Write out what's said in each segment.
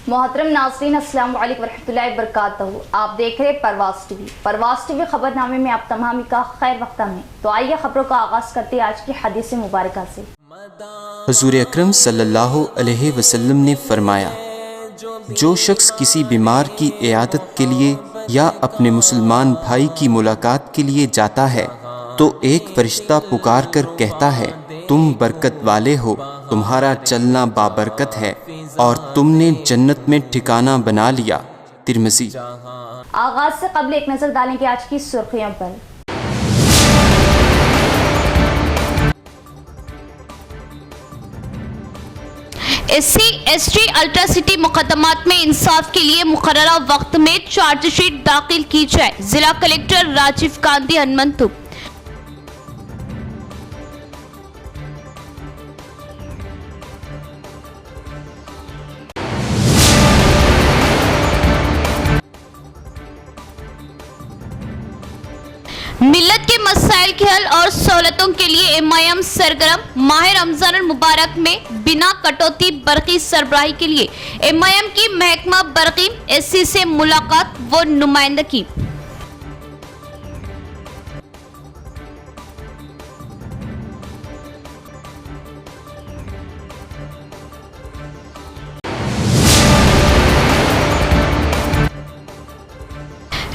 محترم ناظرین السلام علیکم ورحمۃ اللہ وبرکاتہ. آپ دیکھ رہے پرواز ٹی وی خبر نامے میں آپ تمام کا خیر وقتہ میں. تو آئیے خبروں کا آغاز کرتے آج کی حدیث مبارکہ سے. حضور اکرم صلی اللہ علیہ وسلم نے فرمایا، جو شخص کسی بیمار کی عیادت کے لیے یا اپنے مسلمان بھائی کی ملاقات کے لیے جاتا ہے تو ایک فرشتہ پکار کر کہتا ہے، تم برکت والے ہو، تمہارا چلنا بابرکت ہے اور تم نے جنت میں ٹھکانہ بنا لیا. ترمذی. آغاز سے قبل ایک نظر ڈالیں گے آج کی سرخیوں پر. SC/ST الٹرا سٹی مقدمات میں انصاف کے لیے مقررہ وقت میں چارج شیٹ داخل کی جائے. ضلع کلکٹر راجیو گاندھی ہنمنتو. ملت کے مسائل کے حل اور سہولتوں کے لیے MIM سرگرم. ماہ رمضان المبارک میں بنا کٹوتی برقی سربراہی کے لیے MIM کی محکمہ برقی SC سے ملاقات و نمائندگی.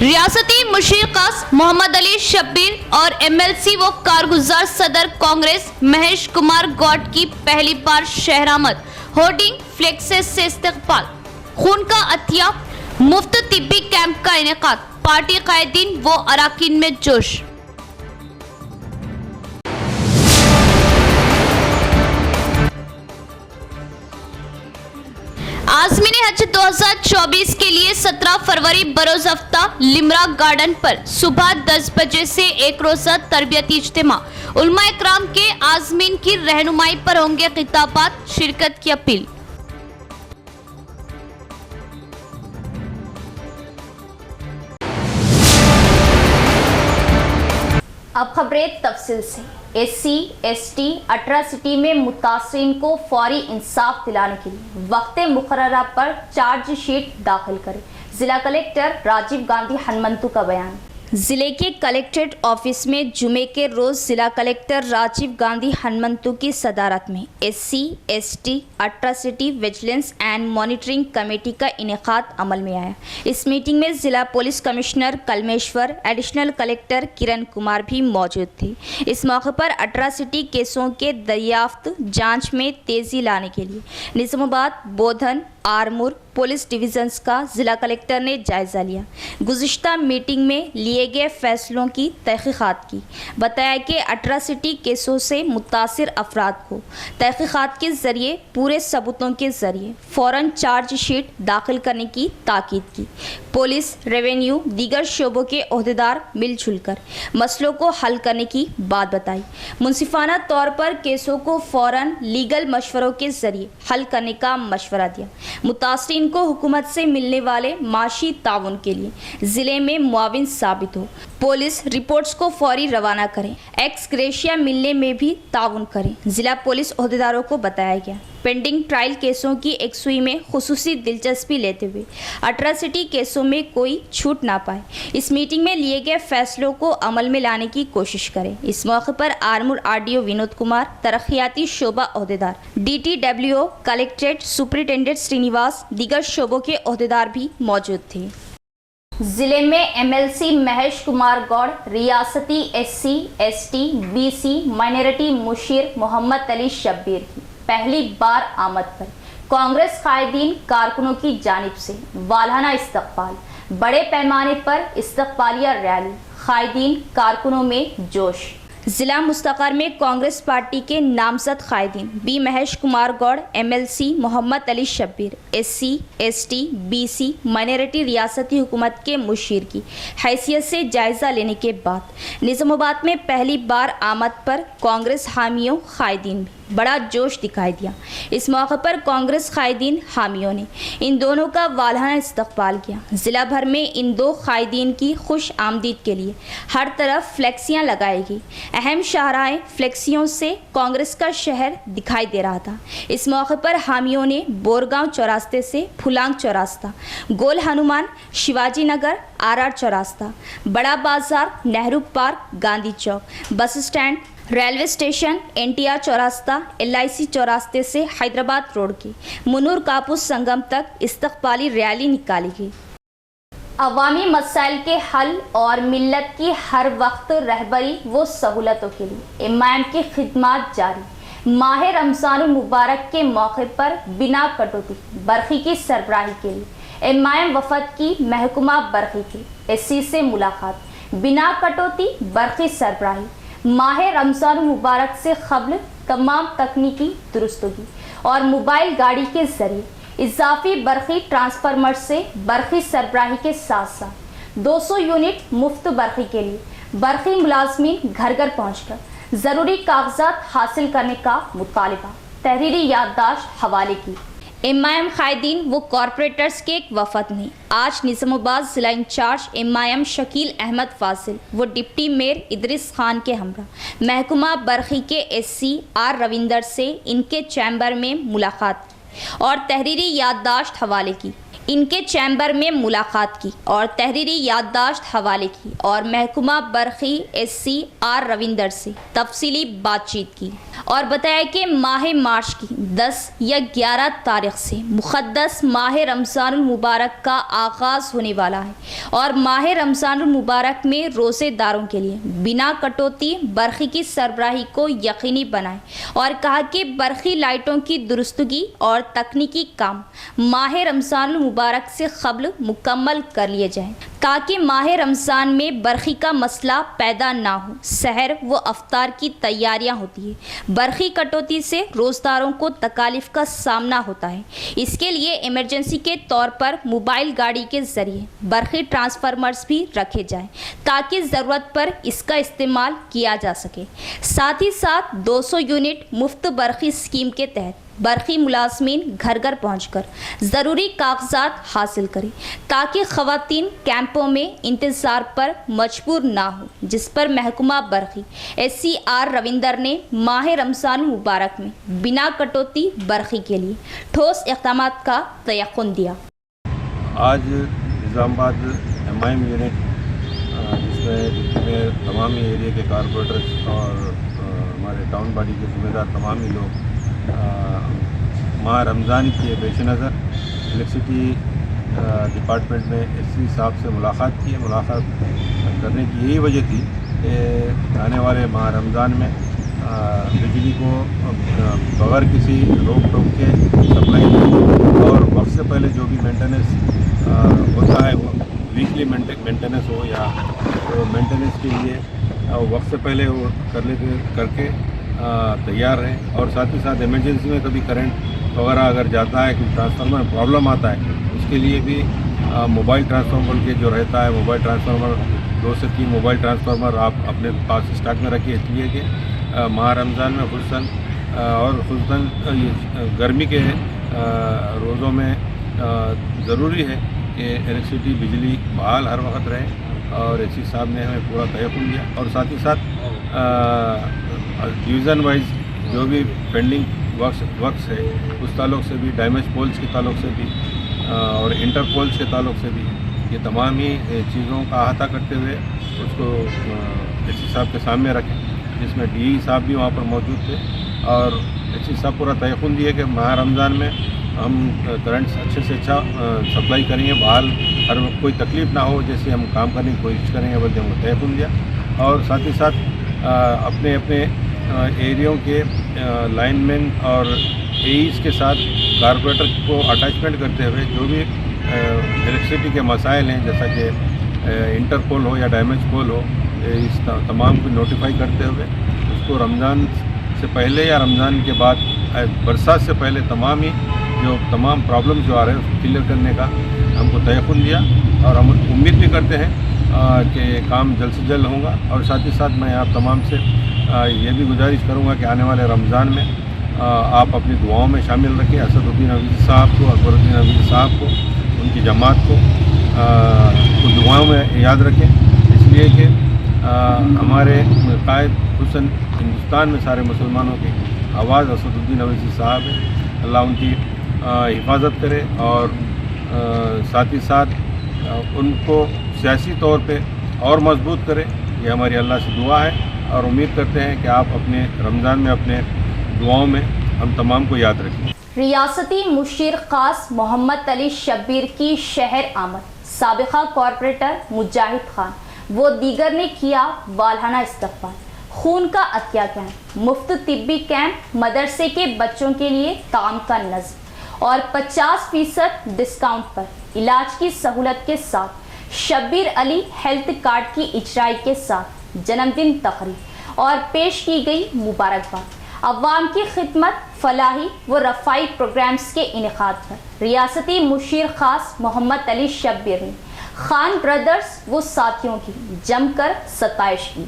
ریاستی مشیر خاص محمد علی شبیر اور MLC و کارگزار صدر کانگریس مہیش کمار گوڈ کی پہلی بار شہر آمد. ہورڈنگ فلیکسز سے استقبال. خون کا عطیہ. مفت طبی کیمپ کا انعقاد. پارٹی قائدین و اراکین میں جوش. عازمین حج 2024 کے لیے 17 فروری بروز ہفتہ لمرا گارڈن پر صبح 10 بجے سے ایک روزہ تربیتی اجتماع. علماء اکرام کے عازمین کی رہنمائی پر ہوں گے خطابات. شرکت کی اپیل. اب خبریں تفصیل سے. SC/ST الٹرا سٹی میں متاثرین کو فوری انصاف دلانے کے لیے وقت مقررہ پر چارج شیٹ داخل کرے. ضلع کلکٹر راجیو گاندھی ہنمنتو کا بیان. ضلع کے کلکٹریٹ آفس میں جمعے کے روز ضلع کلکٹر راجیو گاندھی ہنمنتو کی صدارت میں SC/ST ultra city vigilance and monitoring committee کا انعقاد عمل میں آیا. اس میٹنگ میں ضلع پولیس کمشنر کلمیشور، ایڈیشنل کلکٹر کرن کمار بھی موجود تھے. اس موقع پر الٹرا سٹی کیسوں کے دریافت جانچ میں تیزی لانے کے لیے نظام آباد، بودھن، آرمور پولیس ڈویژنز کا ضلع کلکٹر نے جائزہ لیا. گزشتہ میٹنگ میں لیے گئے فیصلوں کی تحقیقات کی. بتایا کہ الٹرا سٹی کیسوں سے متاثر افراد کو تحقیقات کے ذریعے پورے ثبوتوں کے ذریعے فوراً چارج شیٹ داخل کرنے کی تاکید کی. پولیس، ریونیو، دیگر شعبوں کے عہدیدار مل جل کر مسئلوں کو حل کرنے کی بات بتائی. منصفانہ طور پر کیسوں کو فوراً لیگل مشوروں کے ذریعے حل کرنے کا مشورہ دیا. متاثرین کو حکومت سے ملنے والے معاشی تعاون کے لیے ضلع میں معاون ثابت ہو. پولیس رپورٹس کو فوری روانہ کریں. ایکس گریشیا ملنے میں بھی تعاون کریں. ضلع پولیس عہدیداروں کو بتایا گیا. پینڈنگ ٹرائل کیسوں کی یکسوئی میں خصوصی دلچسپی لیتے ہوئے الٹرا سٹی کیسوں میں کوئی چھوٹ نہ پائے. اس میٹنگ میں لیے گئے فیصلوں کو عمل میں لانے کی کوشش کریں. اس موقع پر آرمور RDO ونود کمار، ترقیاتی شعبہ عہدیدار، DTWO کلکٹریٹ سپرنٹینڈنٹ سرینیواس، دیگر شعبوں کے عہدیدار بھی موجود تھے. ضلع میں MLC مہیش کمار گوڈ، ریاستی SC/ST BC مائنرٹی مشیر محمد علی شبیر کی پہلی بار آمد پر کانگریس قائدین کارکنوں کی جانب سے والہانہ استقبال. بڑے پیمانے پر استقبالیہ ریلی. قائدین کارکنوں میں جوش. ضلع مستقر میں کانگریس پارٹی کے نامزد قائدین B Mahesh Kumar Goud, MLC Mohammad Ali Shabbir, SC/ST BC minority ریاستی حکومت کے مشیر کی حیثیت سے جائزہ لینے کے بعد نظام آباد میں پہلی بار آمد پر کانگریس حامیوں قائدین بھی बड़ा जोश दिखाई दिया। इस मौके पर कांग्रेस कायदीन हामियों ने इन दोनों का वालहाना इस्तकबाल किया। ज़िला भर में इन दो कायदीन की खुश आमदीद के लिए हर तरफ फ्लेक्सियाँ लगाई गई। अहम शाहराहें फ्लेक्सियों से कांग्रेस का शहर दिखाई दे रहा था। इस मौके पर हामियों ने बोरगांव चौरास्ते से फुलांग चौरास्ता, गोल हनुमान, शिवाजी नगर, आरआर चौरास्ता, Bada Bazaar, Nehru park, Gandhi Chowk, bus stand, railway station, NTR चौरास्ता, एलआईसी चौरास्ते से हैदराबाद रोड की मुनूर कापूस संगम तक इस्तकबाली रैली निकाली गई। अवामी मसाइल के हल और मिल्लत की हर वक्त रहबरी व सहूलतों के लिए इमाम की खिदमत जारी। माह रमज़ान मुबारक के मौके पर बिना कटौती बरखी की सरबराही के लिए इमाम वफद की महकुमा बरखी की एससी से मुलाकात। बिना कटौती बरखी सरबराही माह रमज़ान मुबारक से क़ब्ल तमाम तकनीकी दुरुस्तगी और मोबाइल गाड़ी के ज़रिए इजाफी बरखी ट्रांसफार्मर से बरखी सरबराही के साथ साथ 200 यूनिट मुफ्त बरखी के लिए बरखी मुलाजमीन घर घर पहुँचकर ज़रूरी कागजात हासिल करने का मुतालिबा। तहरीरी याददाश्त हवाले की। एमआईएम कायदीन व कॉरपोरेटर्स के एक वफद ने आज निज़ामाबाद ज़िला इंचार्ज एमआईएम शकील अहमद फाजिल व डिप्टी मेयर इदरीस खान के हमरा महकुमा बरखी के एससी आर रविंदर से इनके चैम्बर में मुलाकात की और तहरीरी याददाश्त हवाले की। और महकुमा बरखी एससी आर रविंदर से तफसीली बातचीत की और बताया कि माह मार्च की 10 या 11 तारीख से मुक़द्दस माह रमज़ान मुबारक का आगाज़ होने वाला है और माह रमज़ान मुबारक में रोज़ेदारों के लिए बिना कटौती बरखी की सरबराही को यकीनी बनाएं और कहा कि बरखी लाइटों की दुरुस्तगी और तकनीकी काम माह रमज़ान मुबारक से क़ब्ल मुकम्मल कर लिए जाएं ताकि माह रमज़ान में बरखी का मसला पैदा ना हो। सहर व अफ्तार की तैयारियां होती है। बरखी कटौती से रोज़दारों को तकालीफ का सामना होता है। इसके लिए इमरजेंसी के तौर पर मोबाइल गाड़ी के ज़रिए बरखी ट्रांसफार्मर्स भी रखे जाएं ताकि ज़रूरत पर इसका इस्तेमाल किया जा सके। साथ ही साथ 200 यूनिट मुफ्त बरखी स्कीम के तहत बरखी मुलाजमीन घर घर पहुंचकर ज़रूरी कागजात हासिल करें ताकि ख़वातीन कैंपों में इंतज़ार पर मजबूर ना हो, जिस पर महकुमा बरखी एससी आर रविंदर ने माह रमज़ान मुबारक में बिना कटौती बरखी के लिए ठोस इक़दामात का तयक़ुन दिया। आज निज़ामाबाद एमआईएम यूनिट जिसमें तमाम ही एरिया के कारपोरेटर्स और हमारे टाउन बॉडी के ज़िम्मेदार तमाम ही लोग माह रमज़ान के पेश नज़र इलेक्ट्रिसिटी डिपार्टमेंट में एससी साहब से मुलाकात की है। मुलाकात करने की यही वजह थी कि आने वाले माह रमज़ान में बिजली को बगैर किसी रोक टोक के सप्लाई और वक्त से पहले जो भी मेंटेनेंस होता है वो वीकली मेंटेनेंस हो या तो मेंटेनेंस के लिए वक्त से पहले वो करके तैयार रहें और साथ ही साथ इमरजेंसी में कभी करंट वगैरह अगर जाता है, कोई ट्रांसफार्मर में प्रॉब्लम आता है, उसके लिए भी मोबाइल ट्रांसफार्मर के जो रहता है मोबाइल ट्रांसफार्मर 2 से 3 मोबाइल ट्रांसफार्मर आप अपने पास स्टॉक में रखिए, इसलिए कि माह रमज़ान में खुसूसन गर्मी के रोज़ों में ज़रूरी है कि इलेक्ट्रिसिटी बिजली बहाल हर वक्त रहे और एससी साहब ने हमें पूरा तयक़ुन दिया और साथ ही साथ डिवीज़न वाइज जो भी पेंडिंग वर्क्स है उस ताल्लुक़ से भी, डैमेज पोल्स के ताल्लुक़ से भी और इंटर पोल्स के ताल्लुक़ से भी ये तमाम ही चीज़ों का अहाता करते हुए उसको एससी साहब के सामने रखें, जिसमें डीई साहब भी वहाँ पर मौजूद थे और एससी साहब पूरा तयक़ुन दिए कि माह रमज़ान में हम करंट अच्छे से अच्छा सप्लाई करेंगे, बहाल हर वक्त कोई तकलीफ़ ना हो, जैसे हम काम करने की कोशिश करेंगे बल्कि हमको तयक़ुन दिया और साथ ही साथ अपने अपने एरियो के लाइनमैन और एईस के साथ कारपोरेटर को अटैचमेंट करते हुए जो भी इलेक्ट्रिसिटी के मसाइल हैं जैसा कि इंटर पोल हो या डैमेज पोल हो, इस तमाम को नोटिफाई करते हुए उसको रमज़ान से पहले या रमज़ान के बाद बरसात से पहले तमाम प्रॉब्लम्स जो आ रहे हैं उसको क्लियर करने का हमको तयक़ुन दिया और हम उम्मीद भी करते हैं कि काम जल्द से जल्द होगा। और साथ ही साथ मैं आप तमाम से ये भी गुजारिश करूँगा कि आने वाले रमज़ान में آپ اپنی دعاؤں میں شامل رکھیں. اسد الدین اویسی صاحب کو, اکبر الدین اویسی صاحب کو, ان کی جماعت کو دعاؤں میں یاد رکھیں, اس لیے کہ ہمارے قائد حسن ہندوستان میں سارے مسلمانوں کی آواز اسد الدین اویسی صاحب ہے. اللہ ان کی حفاظت کرے اور ساتھ ہی ساتھ ان کو سیاسی طور پہ اور مضبوط کرے. یہ ہماری اللہ سے دعا ہے اور امید کرتے ہیں کہ آپ اپنے رمضان میں اپنے دعاؤں میں ہم تمام کو یاد رکھیں. ریاستی مشیر خاص محمد علی شبیر کی شہر آمد. سابقہ کارپوریٹر مجاہد خان وہ دیگر نے کیا والہانہ استقبال. خون کا عطیہ کیمپ, مفت طبی کیمپ, مدرسے کے بچوں کے لیے تعام کا نظم اور 50% ڈسکاؤنٹ پر علاج کی سہولت کے ساتھ شبیر علی ہیلتھ کارڈ کی اجرائی کے ساتھ جنم دن تقریب اور پیش کی گئی مبارکباد. عوام کی خدمت, فلاحی و رفائی پروگرامز کے انعقاد پر ریاستی مشیر خاص محمد علی شبیر نے خان برادرز و ساتھیوں کی جم کر ستائش کی.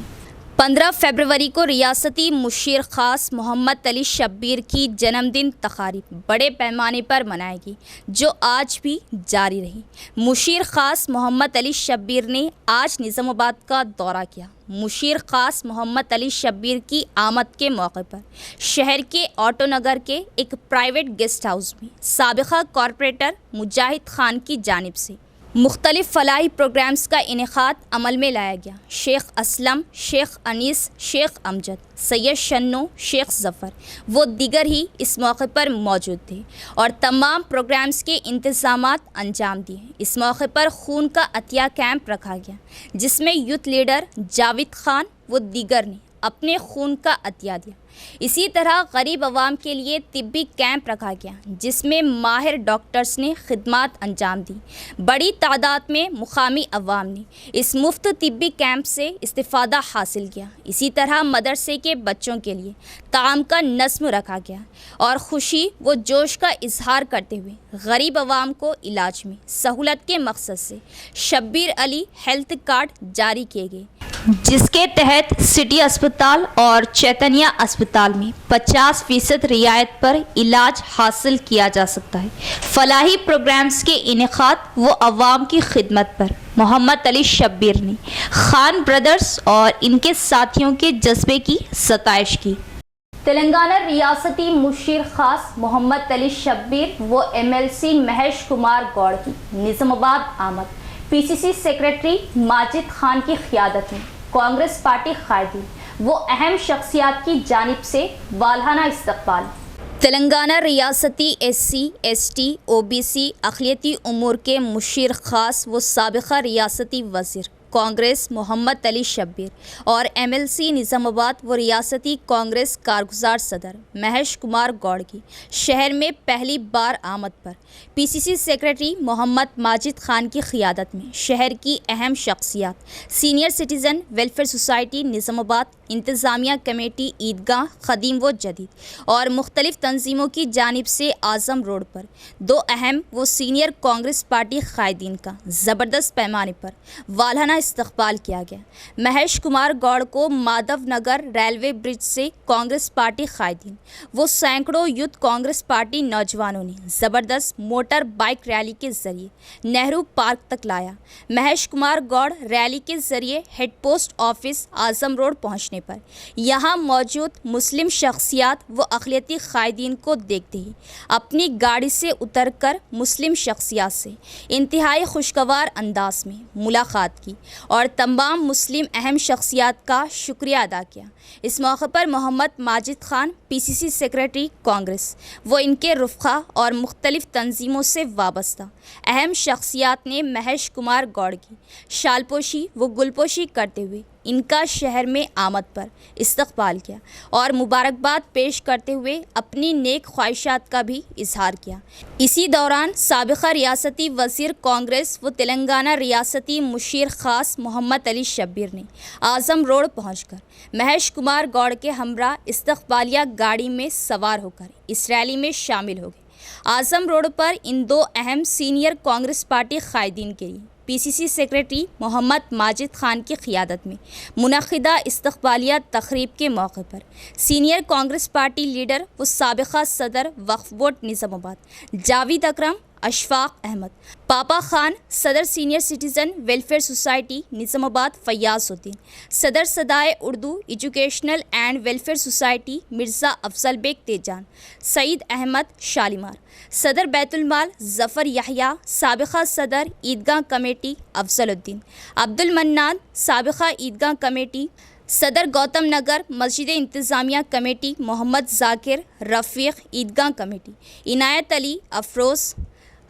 15 فروری کو ریاستی مشیر خاص محمد علی شبیر کی جنم دن تقاریب بڑے پیمانے پر منائے گی, جو آج بھی جاری رہی. مشیر خاص محمد علی شبیر نے آج نظام آباد کا دورہ کیا. مشیر خاص محمد علی شبیر کی آمد کے موقع پر شہر کے آٹو نگر کے ایک پرائیویٹ گیسٹ ہاؤس میں سابقہ کارپوریٹر مجاہد خان کی جانب سے مختلف فلاحی پروگرامز کا انعقاد عمل میں لایا گیا. شیخ اسلم, شیخ انیس, شیخ امجد, سید شنو, شیخ ظفر و دیگر ہی اس موقع پر موجود تھے اور تمام پروگرامز کے انتظامات انجام دیے. اس موقع پر خون کا عطیہ کیمپ رکھا گیا, جس میں یوتھ لیڈر جاوید خان و دیگر نے اپنے خون کا عطیہ دیا. اسی طرح غریب عوام کے لیے طبی کیمپ رکھا گیا, جس میں ماہر ڈاکٹرز نے خدمات انجام دی. بڑی تعداد میں مقامی عوام نے اس مفت طبی کیمپ سے استفادہ حاصل کیا. اسی طرح مدرسے کے بچوں کے لیے تعام کا نظم رکھا گیا اور خوشی و جوش کا اظہار کرتے ہوئے غریب عوام کو علاج میں سہولت کے مقصد سے شبیر علی ہیلتھ کارڈ جاری کیے گئے, جس کے تحت سٹی اسپتال اور چیتنیا اسپتال میں 50% رعایت پر علاج حاصل کیا جا سکتا ہے. فلاحی پروگرامز کے انعقاد و عوام کی خدمت پر محمد علی شبیر نے خان برادرز اور ان کے ساتھیوں کے جذبے کی ستائش کی. تلنگانہ ریاستی مشیر خاص محمد علی شبیر و MLC مہیش کمار گوڑ کی نظام آباد آمد. PCC سیکرٹری ماجد خان کی قیادت میں کانگریس پارٹی قائدین وہ اہم شخصیات کی جانب سے والہانہ استقبال. تلنگانہ ریاستی SC, ST, OBC اقلیتی امور کے مشیر خاص و سابقہ ریاستی وزیر کانگریس محمد علی شبیر اور MLC نظام آباد و ریاستی کانگریس کارگزار صدر مہیش کمار گوڑ کی شہر میں پہلی بار آمد پر PCC سیکرٹری محمد ماجد خان کی قیادت میں شہر کی اہم شخصیات, سینئر سٹیزن ویلفیئر سوسائٹی نظام آباد, انتظامیہ کمیٹی عیدگاہ قدیم و جدید اور مختلف تنظیموں کی جانب سے اعظم روڈ پر 2 اہم و سینئر کانگریس پارٹی قائدین کا زبردست پیمانے پر والہانہ استقبال کیا گیا. مہیش کمار گوڑ کو مادھو نگر ریلوے برج سے کانگریس پارٹی قائدین وہ سینکڑوں یوتھ کانگریس پارٹی نوجوانوں نے زبردست موٹر بائک ریلی کے ذریعے نہرو پارک تک لایا. مہیش کمار گوڑ ریلی کے ذریعے ہیڈ پوسٹ آفس اعظم روڈ پہنچنے پر یہاں موجود مسلم شخصیات و اقلیتی قائدین کو دیکھتے ہی اپنی گاڑی سے اتر کر مسلم شخصیات سے انتہائی خوشگوار انداز میں ملاقات کی اور تمام مسلم اہم شخصیات کا شکریہ ادا کیا. اس موقع پر محمد ماجد خان PCC سیکرٹری کانگریس وہ ان کے رفقا اور مختلف تنظیموں سے وابستہ اہم شخصیات نے مہیش کمار گوڑ کی شال پوشی و گل پوشی کرتے ہوئے ان کا شہر میں آمد پر استقبال کیا اور مبارکباد پیش کرتے ہوئے اپنی نیک خواہشات کا بھی اظہار کیا. اسی دوران سابقہ ریاستی وزیر کانگریس و تلنگانہ ریاستی مشیر خاص محمد علی شبیر نے اعظم روڈ پہنچ کر مہیش کمار گوڑ کے ہمراہ استقبالیہ گاڑی میں سوار ہو کر اس ریلی میں شامل ہو گئے. اعظم روڈ پر ان 2 اہم سینئر کانگریس پارٹی قائدین کے لیے PCC सेक्रेटरी मोहम्मद माजिद खान की क़ियादत में मुनक़िदा इस्तक़बालिया तक़रीब के मौके पर सीनियर कांग्रेस पार्टी लीडर व साबिक़ा सदर वक्फ़ बोर्ड निज़ामाबाद जावेद अकरम, अशफाक अहमद, पापा खान, सदर senior citizen welfare society Nizamabad Fayazuddin, सदर Sadaye Urdu educational and welfare society Mirza Afzal Baig Tejan, Saeed Ahmed Shalimar, सदर बैतुलमाल ज़फ़र याहिया, साबिक़ा सदर ईदगाह कमेटी अफजलुद्दीन, अब्दुल मन्नान, साबिक़ा ईदगाह कमेटी, सदर गौतम नगर मस्जिद इंतज़ामिया कमेटी मोहम्मद ज़ाकिर, रफ़ीक ईदगाह कमेटी, इनायत अली, अफरोज़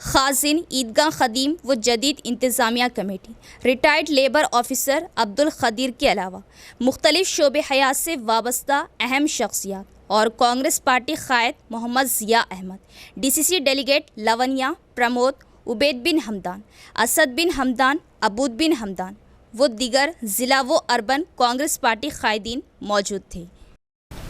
खाजिन ईदगाह ख़दीम व जदीद इंतज़ामिया committee, retired labour officer Abdul ख़दीर के अलावा मुख्तलिफ़ शोबे हयात से वाबस्ता अहम शख्सियात और कांग्रेस पार्टी क़ायद मोहम्मद ज़िया अहमद, DCC डेलीगेट लवनिया, प्रमोद, उबैद बिन हमदान, असद बिन हमदान, अबूद बिन हमदान व दीगर ज़िला व अर्बन कांग्रेस पार्टी क़ायदीन मौजूद थे।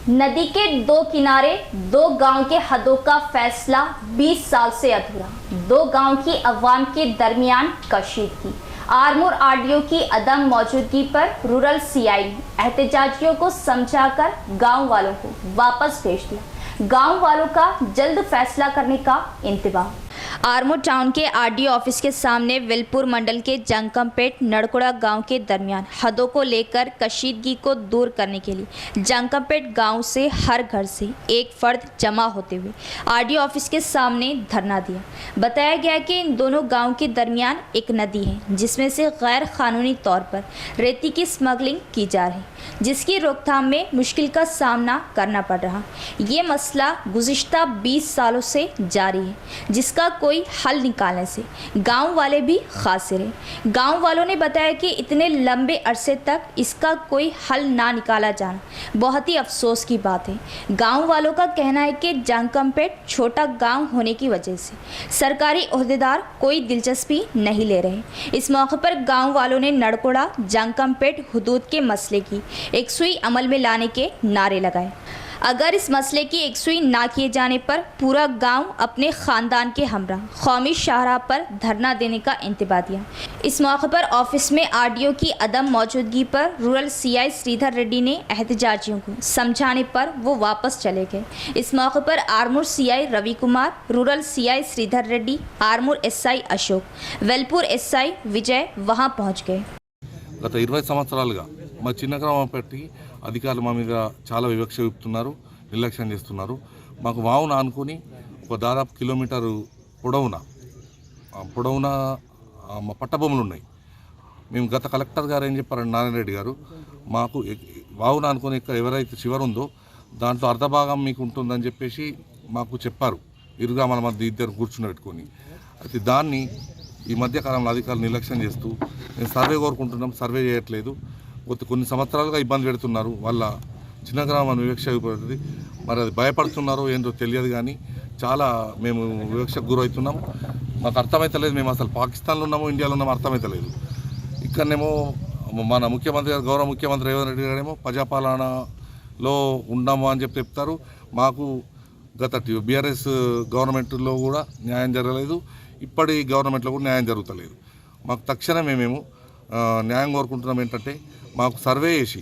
नदी के दो किनारे दो गांव के हदों का फैसला 20 साल से अधूरा, दो गांव की अवाम के दरमियान कशीदगी, आरमूर RDO की अदम मौजूदगी पर रूरल CI ने एहतजाजियों को समझाकर गांव वालों को वापस भेज दिया। गांव वालों का जल्द फैसला करने का इंतबाह। आरमूर टाउन के RDO ऑफिस के सामने विलपुर मंडल के जंकमपेट नड़कुड़ा गांव के दरमियान हदों को लेकर कशीदगी को दूर करने के लिए जंकमपेट गांव से हर घर से एक फर्द जमा होते हुए RDO ऑफिस के सामने धरना दिया। बताया गया कि इन दोनों गांव के दरमियान एक नदी है जिसमें से गैर कानूनी तौर पर रेती की स्मगलिंग की जा रही, जिसकी रोकथाम में मुश्किल का सामना करना पड़ रहा। ये मसला गुज़िश्ता 20 सालों से जारी है, जिसका कोई हल निकालने से गांव वाले भी खासिर हैं। गांव वालों ने बताया कि इतने लंबे अरसे तक इसका कोई हल ना निकाला जाना बहुत ही अफसोस की बात है। गांव वालों का कहना है कि जंकमपेट छोटा गांव होने की वजह से सरकारी ओहदेदार कोई दिलचस्पी नहीं ले रहे। इस मौके पर गांव वालों ने नड़कुड़ा जंकमपेट हुदूद के मसले की एकसुई अमल में लाने के नारे लगाए। अगर इस मसले की एकसुई ना किए जाने पर पूरा गांव अपने ख़ानदान के हमरा कौमी शाहराह पर धरना देने का इंतबाह दिया। इस मौके पर ऑफिस में RDO की अदम मौजूदगी पर रूरल CI श्रीधर रेड्डी ने एहतजाजियों को समझाने पर वो वापस चले गए। इस मौके पर Armoor CI Ravi Kumar, rural CI Sridhar Reddy, Armoor SI Ashok, Velpur SI Vijay वहां पहुंच गए। గత 20 సంవత్సరాలుగా మా చిన్న గ్రామం పెట్టి అధికారులు మా మీద చాలా వివక్ష చూపుతున్నారు, నిర్లక్ష్యం చేస్తున్నారు. మాకు వావును ఆనుకొని ఒక దాదాపు కిలోమీటరు పొడవున మా పట్టభూములు ఉన్నాయి. మేము గత కలెక్టర్ గారు ఏం చెప్పారంటే నారాయణ రెడ్డి గారు, మాకు వావును ఆనుకొని ఎవరైతే చివరి ఉందో దాంట్లో అర్ధభాగం మీకు ఉంటుందని చెప్పేసి మాకు చెప్పారు. ఇరు గ్రామాల మధ్య ఇద్దరు కూర్చుని అయితే దాన్ని ఈ మధ్యకాలంలో అధికారులు నిర్లక్ష్యం చేస్తూ మేము సర్వే కోరుకుంటున్నాం, సర్వే చేయట్లేదు. కొన్ని సంవత్సరాలుగా ఇబ్బంది పెడుతున్నారు. వాళ్ళ చిన్న గ్రామం వివక్ష అయిపోతుంది. మరి అది భయపడుతున్నారో ఏంటో తెలియదు, కానీ చాలా మేము వివక్షకు గురవుతున్నాం. మాకు అర్థమవుతలేదు, మేము అసలు పాకిస్తాన్లో ఉన్నామో ఇండియాలో ఉన్నామో అర్థమవుతలేదు. ఇక్కడనేమో మన ముఖ్యమంత్రి గారు, గౌరవ ముఖ్యమంత్రి రేవంత్ రెడ్డి గారేమో ప్రజాపాలనలో ఉన్నాము అని చెప్తారు. మాకు గత BRS గవర్నమెంట్లో కూడా న్యాయం జరగలేదు, ఇప్పటి గవర్నమెంట్లో కూడా న్యాయం జరుగుతలేదు. మాకు తక్షణమే మేము న్యాయం కోరుకుంటున్నాం. ఏంటంటే మాకు సర్వే చేసి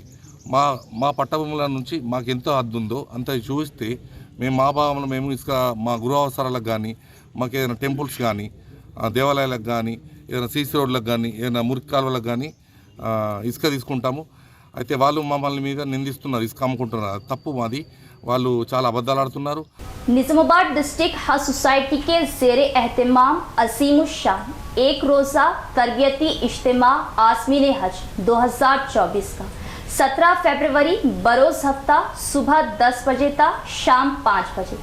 మా పట్టభూముల నుంచి మాకు ఎంతో హద్దు ఉందో అంత చూపిస్తే మేము మా భాగంలో మేము ఇసుక మా గృహ అవసరాలకు కానీ, మాకు ఏదైనా టెంపుల్స్ కానీ, దేవాలయాలకు కానీ, ఏదైనా CC రోడ్లకు కానీ, ఏదైనా మురికి కాలువలకు కానీ ఇసుక తీసుకుంటాము. అయితే వాళ్ళు మమ్మల్ని మీద నిందిస్తున్నారు, ఇసుక అమ్ముకుంటున్నారు. తప్పు మాది, వాళ్ళు చాలా అబద్ధాలు ఆడుతున్నారు. निज़ामाबाद डिस्ट्रिक्ट हज सोसाइटी के ज़ेरे एहतमाम असीमुशान एक रोज़ा तरबियती इज्तिमा आज़मीन हज 2024 का 17 फरवरी बरोज़ हफ्ता सुबह 10 बजे तक शाम 5 बजे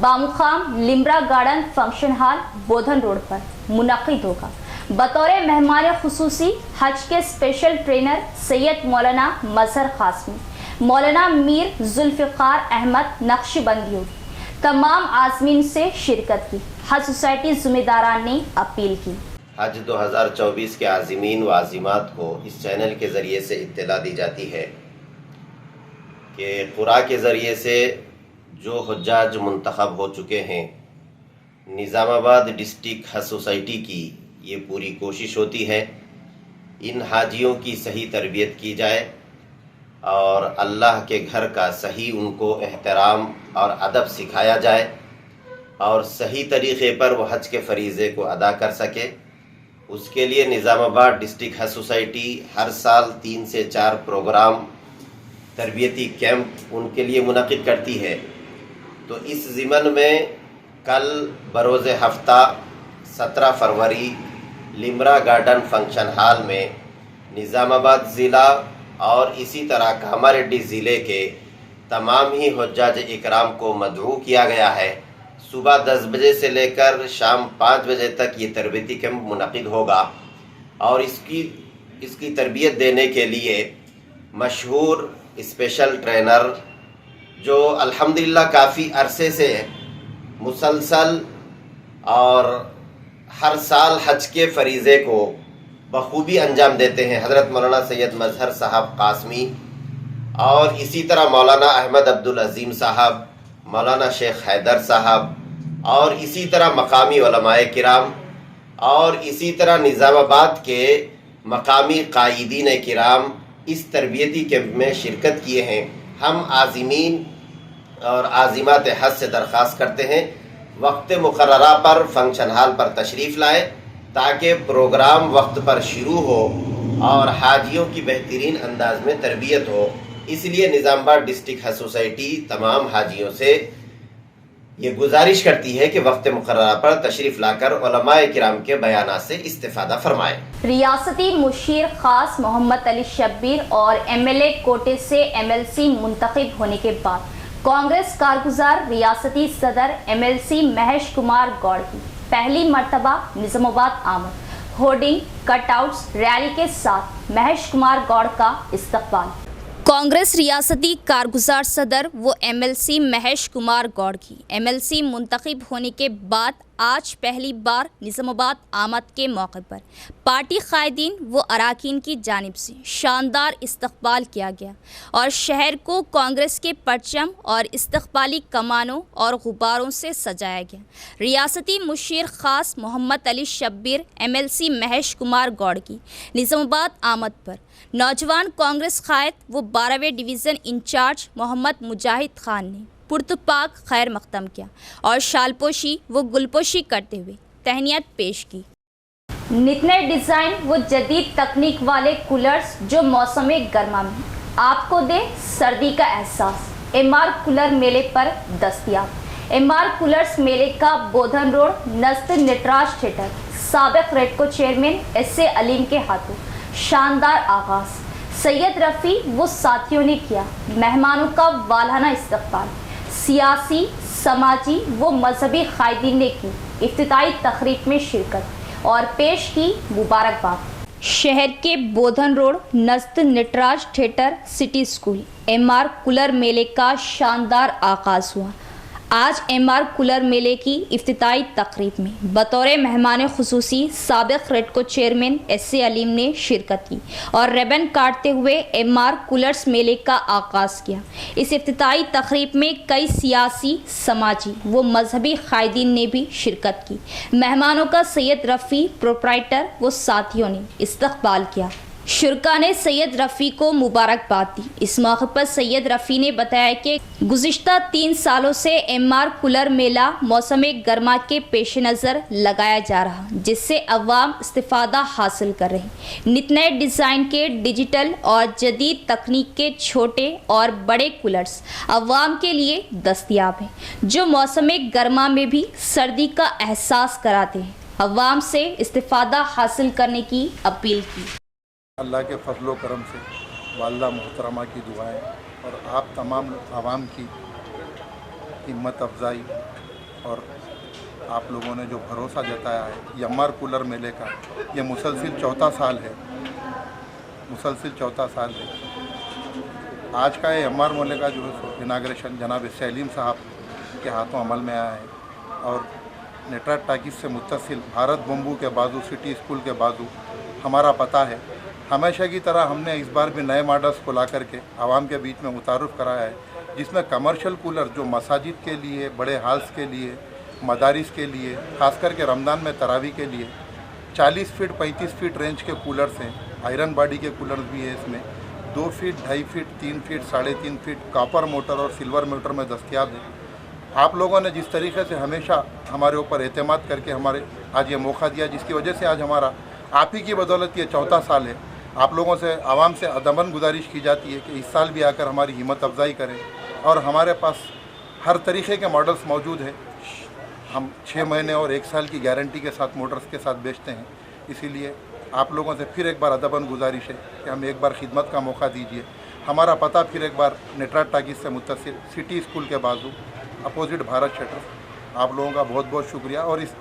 बामुकाम लिम्रा गार्डन फंक्शन हॉल बोधन रोड पर मुनक़िद होगा। बतौर मेहमान खुसूसी हज के स्पेशल ट्रेनर सैयद मौलाना मजहर कासमी, मौलाना मीर जुल्फ़िकार अहमद नक्शबंदी होगी। तमाम आज़मीन से शिरकत की हज सोसाइटी ज़िम्मेदारान ने अपील की। हज 2024 के आज़मीन व आज़िमात को इस चैनल के ज़रिए से इत्तला दी जाती है कि क़ुरा के ज़रिए से जो हुज्जाज मुंतखब हो चुके हैं, निज़ामाबाद डिस्ट्रिक्ट हज सोसाइटी की ये पूरी कोशिश होती है इन हाजियों की सही तरबियत की जाए और अल्लाह के घर का सही उनको एहतराम और अदब सिखाया जाए और सही तरीक़े पर वो हज के फ़रीज़े को अदा कर सके। उसके लिए निज़ामाबाद डिस्ट्रिक्ट हज सोसाइटी हर साल 3 से 4 प्रोग्राम तरबियती कैंप उनके लिए मुनक़िद करती है। तो इस ज़िमन में कल बरोज़ हफ्ता 17 फरवरी लिमरा गार्डन फंक्शन हॉल में निज़ामाबाद ज़िला और इसी तरह कामारेड्डी ज़िले के तमाम ही हुज्जाज इकराम को मदऊ किया गया है। सुबह 10 बजे से लेकर शाम 5 बजे तक ये तरबियती कैंप मुनक़िद होगा और इसकी तरबियत देने के लिए मशहूर स्पेशल ट्रेनर जो अल्हम्दुलिल्लाह काफ़ी अरसे से मुसलसल और हर साल हज के फ़रीज़े को बखूबी अंजाम देते हैं, हज़रत मौलाना सैयद मजहर साहब कासमी और इसी तरह मौलाना अहमद अब्दुल अज़ीम साहब, मौलाना शेख हैदर साहब और इसी तरह मकामी उलमाए किराम और इसी तरह निज़ामाबाद के मकामी कायदीन किराम इस तरबियती कैंप में शिरकत किए हैं। हम आज़िमीन और आज़िमात हज से दरख्वास्त करते हैं वक्त मुकर्ररा पर फंक्शन हॉल पर तशरीफ़ लाए ताकि प्रोग्राम वक्त पर शुरू हो और हाजियों की बेहतरीन अंदाज में तरबियत हो। इसलिए निज़ामाबाद डिस्ट्रिक्ट हज सोसाइटी तमाम हाजियों से ये गुजारिश करती है कि वक्त मुकर्ररा पर तशरीफ़ लाकर उलमाए किराम के बयानात से इस्तिफ़ादा फरमाएँ। रियासती मुशीर खास मोहम्मद अली शब्बीर और MLA कोटे से MLC मुंतखब होने के बाद कांग्रेस कारगुजार रियासती सदर MLC महेश कुमार गौड़ की पहली मर्तबा निज़ामाबाद आमद। होर्डिंग, कटआउट्स, रैली के साथ महेश कुमार गौड़ का इस्तकबाल। कांग्रेस रियासती कारगुजार सदर व MLC महेश कुमार गौड़ की MLC मुंतखब होने के बाद आज पहली बार निज़ामाबाद आमद के मौके पर पार्टी कायदीन व अराकीन की जानिब से शानदार इस्तकबाल किया गया और शहर को कांग्रेस के परचम और इस्तकबाली कमानों और गुब्बारों से सजाया गया। रियासती मुशीर खास मोहम्मद अली शब्बीर MLC महेश कुमार गौड़ की निज़ामाबाद आमद पर नौजवान कांग्रेस कायद व 12वें डिवीज़न इंचार्ज मोहम्मद मुजाहिद खान ने पुरतपाक खैर मकदम किया और शालपोशी व गुलपोशी करते हुए तहनीत पेश की। नित नए डिज़ाइन व जदीद तकनीक वाले कूलर्स जो मौसम गर्मा में आपको दे सर्दी का एहसास MR कूलर मेले पर दस्तयाब। MR कूलर्स मेले का बोधन रोड नज़द नटराज थिएटर साबिक रेडको चेयरमैन SA अलीम के हाथों शानदार आगाज। सैयद रफ़ी व साथियों ने किया मेहमानों का वालाना इस्तकबाल। सियासी, समाजी व मजहबी कायदीन ने की इफ्तिताई तकरीब में शिरकत और पेश की मुबारकबाद। शहर के बोधन रोड नज़द Natraj theatre city school MR cooler मेले का शानदार आगाज़ हुआ। आज MR कूलर मेले की इफ्तिताई तकरीब में बतौर मेहमान खुसूसी साबिक रेडको चेयरमैन SA अलीम ने शिरकत की और रिबन काटते हुए MR कूलर्स मेले का आगाज़ किया। इस इफ्तिताई तकरीब में कई सियासी, समाजी व मजहबी कायदीन ने भी शिरकत की। मेहमानों का सैयद रफ़ी प्रोप्राइटर व साथियों ने इस्तकबाल किया। शुरका ने सैयद रफ़ी को मुबारकबाद दी। इस मौके पर सैयद रफ़ी ने बताया कि गुज़िश्ता 3 सालों से MR कूलर मेला मौसम गर्मा के पेश नज़र लगाया जा रहा, जिससे अवाम इस्तिफ़ादा हासिल कर रहे। नित नए डिज़ाइन के डिजिटल और जदीद तकनीक के छोटे और बड़े कूलर्स अवाम के लिए दस्तयाब हैं, जो मौसम गर्मा में भी सर्दी का एहसास कराते हैं। अवाम से इस्तिफ़ादा हासिल करने की अपील की। अल्लाह के फजलो करम से वालिदा मोहतरमा की दुआएं और आप तमाम आवाम की हिम्मत अफजाई और आप लोगों ने जो भरोसा जताया है, ये MR कूलर मेले का ये मुसलसिल चौथा साल है। आज का ये MR मेले का जो इनाग्रेशन जनाब सलीम साहब के हाथों अमल में आया है और नेटराज टाकिस से मुत्तसिल भारत बम्बू के बाजू सिटी स्कूल के बाजू हमारा पता है। हमेशा की तरह हमने इस बार भी नए मॉडल्स को ला करके आवाम के बीच में मुतारुफ़ कराया है, जिसमें कमर्शियल कूलर जो मसाजिद के लिए, बड़े हॉल्स के लिए, मदारिस के लिए, ख़ास करके रमज़ान में तरावी के लिए 40 फीट 35 फीट रेंज के कूलर्स हैं, आयरन बॉडी के कूलर्स भी है इसमें, 2 feet 2.5 feet 3 feet 3.5 feet copper motor और सिल्वर मोटर में दस्तयाब है। आप लोगों ने जिस तरीके से हमेशा हमारे ऊपर एतमाद करके हमारे आज ये मौका दिया, जिसकी वजह से आज हमारा आप ही की बदौलत ये 4था साल है। आप लोगों से आवाम से अदमन गुजारिश की जाती है कि इस साल भी आकर हमारी हिम्मत अफजाई करें, और हमारे पास हर तरीके के मॉडल्स मौजूद हैं। हम 6 महीने और 1 साल की गारंटी के साथ मोटर्स के साथ बेचते हैं। इसीलिए आप लोगों से फिर एक बार अदबन गुजारिश है कि हमें एक बार खिदमत का मौका दीजिए। हमारा पता फिर एक बार नेटराज टाकीज से मुत्तसिल सिटी स्कूल के बाजू अपोजिट भारत शटर। आप लोगों का बहुत बहुत शुक्रिया, और इस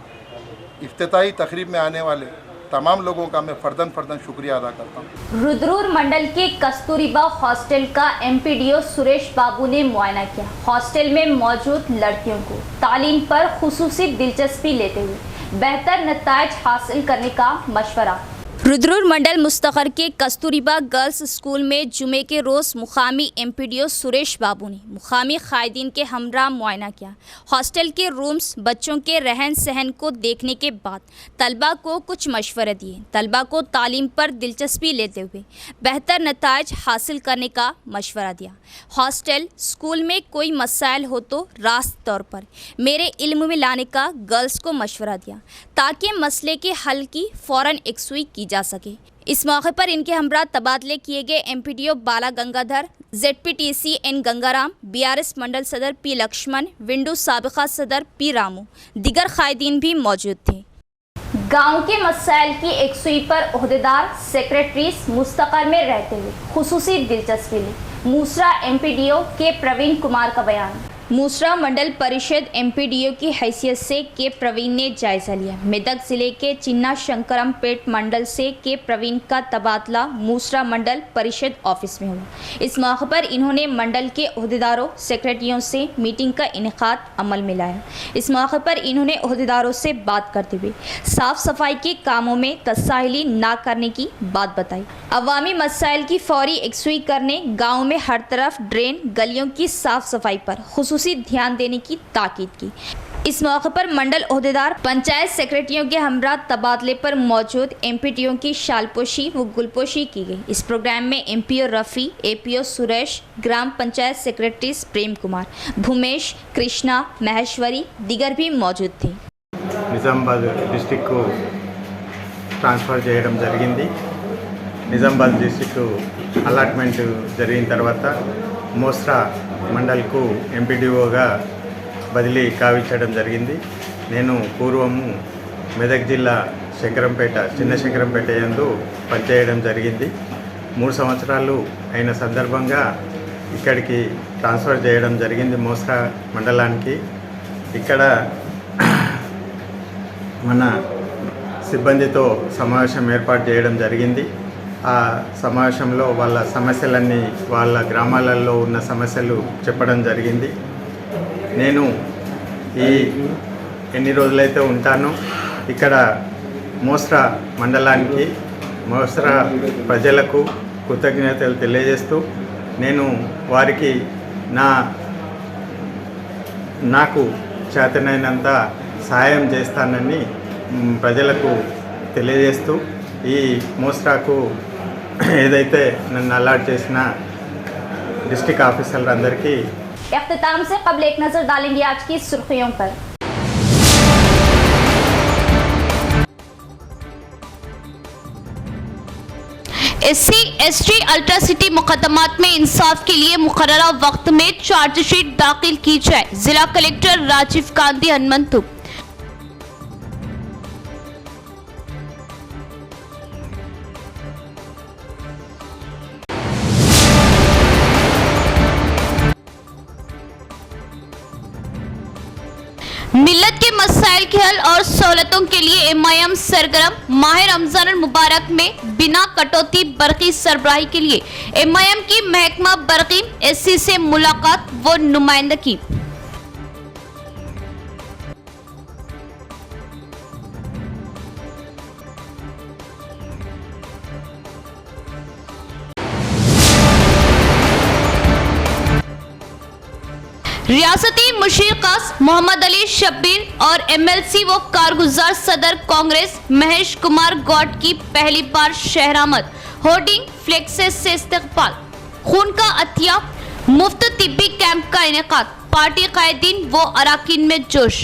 इफ्तिताही तकरीब में आने वाले तमाम लोगों का मैं फर्दन शुक्रिया अदा करता हूँ। रुद्रपुर मंडल के कस्तूरबा हॉस्टल का एमपीडीओ सुरेश बाबू ने मुआयना किया। हॉस्टल में मौजूद लड़कियों को तालीम पर खुसूसी दिलचस्पी लेते हुए बेहतर नताइज हासिल करने का मशवरा। रुद्रपुर मंडल मुस्तखर के कस्तूरबा गर्ल्स स्कूल में जुमे के रोज़ मुकामी एमपीडीओ सुरेश बाबू ने मुकामी कायदीन के हमरा मुआयना किया। हॉस्टल के रूम्स, बच्चों के रहन सहन को देखने के बाद तलबा को कुछ मशवरे दिए। तलबा को तालीम पर दिलचस्पी लेते हुए बेहतर नताइज हासिल करने का मशवरा दिया। हॉस्टल स्कूल में कोई मसाइल हो तो रास्त तौर पर मेरे इल्म में लाने का गर्ल्स को मशवरा दिया, ताकि मसले के हल की फ़ौरन यकसुई की जा सके। इस मौके पर इनके हमरा तबादले किए गए MPDO Bala Gangadhar, ZPTC N Gangaram, BRS मंडल सदर P लक्ष्मण, विंडो साबिका सदर P रामू, दीगर कायदीन भी मौजूद थे। गांव के मसाइल की यकसुई पर ओहदेदार सेक्रेटरीज मुस्तकर में रहते हुए खुसूसी दिलचस्पी ली। मूसरा एमपीडीओ के प्रवीण कुमार का बयान। मूसरा मंडल परिषद एमपीडीओ की हैसियत से के प्रवीण ने जायजा लिया। मेदक जिले के चिन्ना शंकरम पेट मंडल से के प्रवीण का तबादला मूसरा मंडल परिषद ऑफिस में हुआ। इस मौके पर इन्होंने मंडल के ओहदेदारों सेक्रेटरियों से मीटिंग का इनेकाद अमल में लाया। इस मौके पर इन्होंने ओहदेदारों से बात करते हुए साफ सफाई के कामों में तसाहिली ना करने की बात बताई। अवामी मसाइल की फौरी यकसुई करने, गाँव में हर तरफ ड्रेन, गलियों की साफ सफाई पर खुसूसी ध्यान देने की ताकीद की। इस मौके पर मंडल ओहदेदार, पंचायत सेक्रेटरियों के हमरा तबादले पर मौजूद एमपीडीओ की शालपोशी व गुलपोशी की गई। इस प्रोग्राम में एमपीओ रफ़ी, एपीओ सुरेश, ग्राम पंचायत सेक्रेटरी प्रेम कुमार, भूमेश, कृष्णा, महेश्वरी दीगर भी मौजूद थे। నిజామాబాద్ డిస్ట్రిక్ట్ ట్రాన్స్ఫర్ చేయడం జరిగింది। నిజామాబాద్ డిస్ట్రిక్ట్ అలాట్మెంట్ జరిగిన తర్వాత మోస్రా మండల్కు ఎంపీడీఓగా బదిలీ కావించడం జరిగింది। నేను పూర్వము మెదక్ జిల్లా శంకరంపేట, చిన్న శంకరంపేట యందు పనిచేయడం జరిగింది। 3 సంవత్సరాలు అయిన సందర్భంగా ఇక్కడికి ట్రాన్స్ఫర్ చేయడం జరిగింది మోస్రా మండలానికి। ఇక్కడ మన సిబ్బందితో సమావేశం ఏర్పాటు చేయడం జరిగింది। ఆ సమావేశంలో వాళ్ళ సమస్యలన్నీ, వాళ్ళ గ్రామాలలో ఉన్న సమస్యలు చెప్పడం జరిగింది। నేను ఈ ఎన్ని రోజులైతే ఉంటానో ఇక్కడ మోస్రా మండలానికి, మోస్రా ప్రజలకు కృతజ్ఞతలు తెలియజేస్తూ నేను వారికి నాకు చేతనైనంత సహాయం చేస్తానని ప్రజలకు తెలియజేస్తూ ఈ మోస్రాకు ఏదైతే నన్ను అలాట్ చేసిన డిస్ట్రిక్ట్ ఆఫీసర్లందరికీ इख्तिताम से कबल एक नजर डालेंगे आज की सुर्खियों पर। SC/ST अल्ट्रा सिटी मुकदमात में इंसाफ के लिए मुकर्ररा वक्त में चार्जशीट दाखिल की जाए। जिला कलेक्टर राजीव गांधी हनुमंतु। मिल्लत के मसाइल के हल और सहूलतों के लिए MIM सरगर्म। माह रमजान मुबारक में बिना कटौती बरकी सरबराही के लिए MIM की महकमा बरकी SC से मुलाकात व नुमाइंदगी। रियासती मुशीर कास मोहम्मद अली शब्बीर और MLC व कारगुजार सदर कांग्रेस महेश कुमार गौड की पहली बार शहरामद, होर्डिंग फ्लेक्सेस से इस्तकबाल, खून का अतिया, मुफ्त तिब्बी कैंप का इनेकाद, पार्टी कायदीन व अराकीन में जोश।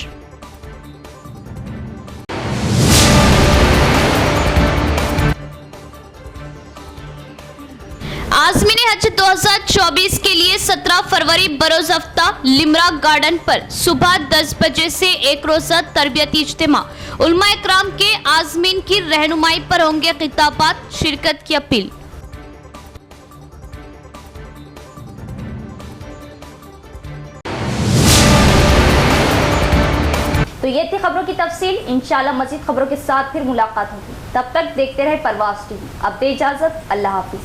आज़मीन हज 2024 के लिए 17 फरवरी बरोज हफ्ता लिमरा गार्डन पर सुबह 10 बजे से एक रोज़ा तरबियती इज्तिमा, उलमा इकराम के आज़मीन की रहनुमाई पर होंगे खिताबात, शिरकत की अपील। तो ये थी खबरों की तफसील। इंशाल्लाह मज़ीद खबरों के साथ फिर मुलाकात होगी। तब तक देखते रहे परवाज़ टीवी। अब दे इजाज़त, अल्लाह हाफिज़।